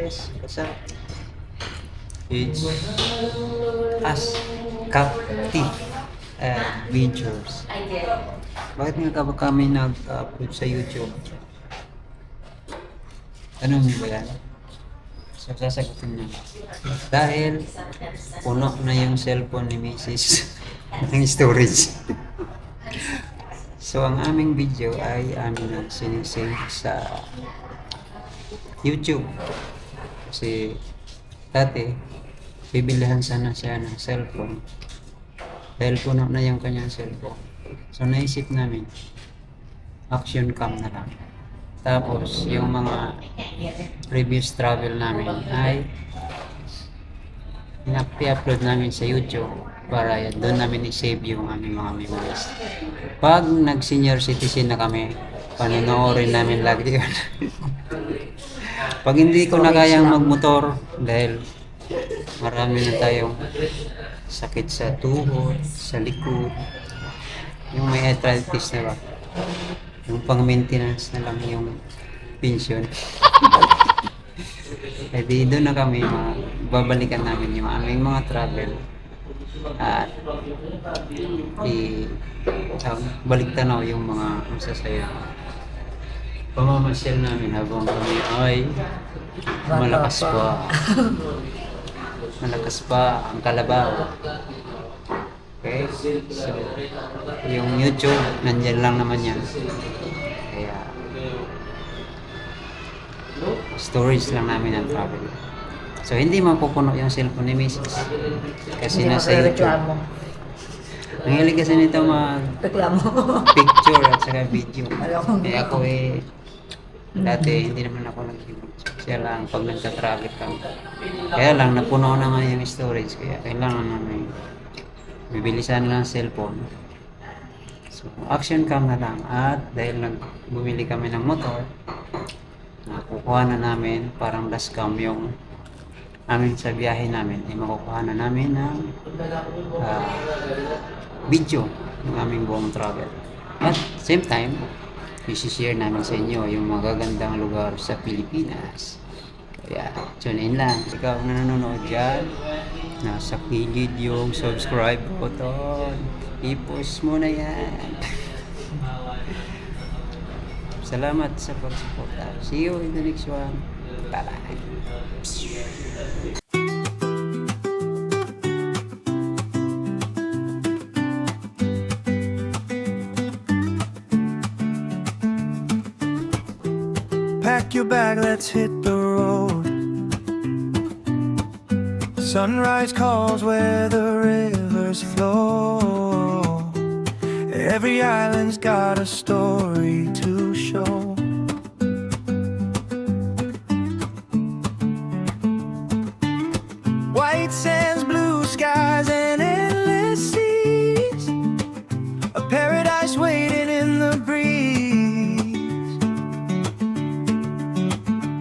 guys. What's up? It's us, Capti Adventures. Bakit nga ka ba kami nag-upload sa YouTube? Ano mo ba yan? So, sasagutin niya. Dahil puno na yung cellphone ni Mrs. ng storage. So, ang aming video ay amin na sinisave sa YouTube. Kasi dati, bibilihan sana siya ng cellphone. Dahil puno na yung kanyang cellphone. So, naisip namin, action cam na lang. Tapos, yung mga previous travel namin ay i-upload namin sa YouTube para doon namin i-save yung aming mga memories. Pag nag-senior citizen na kami, panonoorin namin lagi yun. Pag hindi ko na kayang magmotor dahil marami na tayong sakit sa tuhod, sa likod, yung may arthritis na ba, yung pang-maintenance na lang yung pension. Eh di doon na kami, babalikan namin yung aming mga travel at balik tanaw yung mga masasaya. Pamamasyal namin habang kami ay malakas pa. Malakas pa ang kalabaw. Okay? So, yung YouTube, nandyan lang naman yan. Kaya, storage lang namin ang travel. So, hindi mapupuno yung cellphone ni Mrs. Kasi Hindi nasa YouTube. magre-reklamo. Nangyali kasi nito Reklamo. picture at saka video. Alam ko. Kaya ako dati hindi naman ako nag-YouTube. Kaya lang pag nagta-travel kami. Kaya lang napuno na nga yung storage. Kaya kailangan namin bibilisan lang cellphone. So, action cam na lang. At dahil bumili kami ng motor, nakukuha na namin parang dashcam yung amin sa biyahe namin. Ay makukuha na namin ng video ng aming buong travel. At same time, i-share namin sa inyo yung magagandang lugar sa Pilipinas. Kaya, tune in lang. Ikaw na nanonood dyan, nasa kilid yung subscribe button. I-push mo na yan. Salamat sa pagsuporta. See you in the next one. Bye-bye. Pack your bag, let's hit the road. Sunrise calls where the rivers flow. Every island's got a story to show. White sands, blue skies, and endless seas. A paradise waiting in the breeze.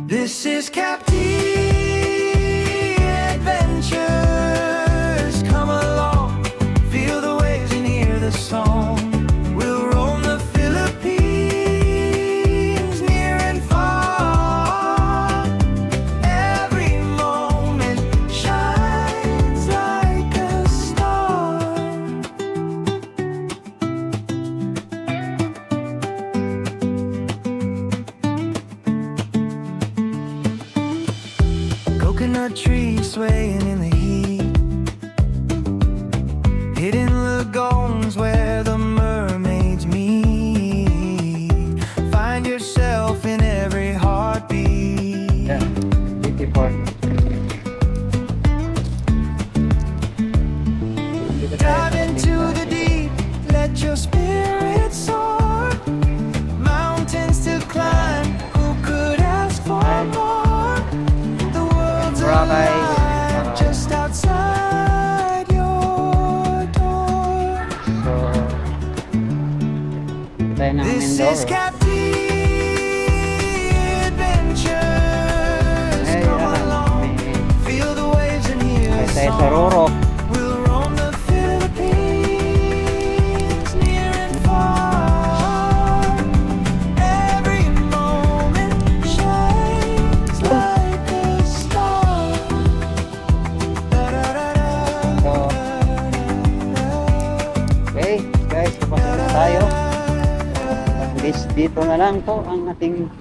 This is Capti Adventures. Come along, feel the waves and hear the song. We'll roam the Philippines, near and far. Every moment shines like a star. Coconut trees swaying in the heat, hidden lagoons where the mermaids meet. Find yourself in every heartbeat. Yeah, 54. Dive into the deep, let your spirit soar. Mountains to climb, who could ask for more? The world's alive just outside your door. So, tayo ng This is Mindoro. Capti Adventures. Ay, Come alam, along, feel the waves and hear may the tayo sa song. Roro. We'll roam the Philippines, near and far. Every moment shines like a dito na lang po ang ating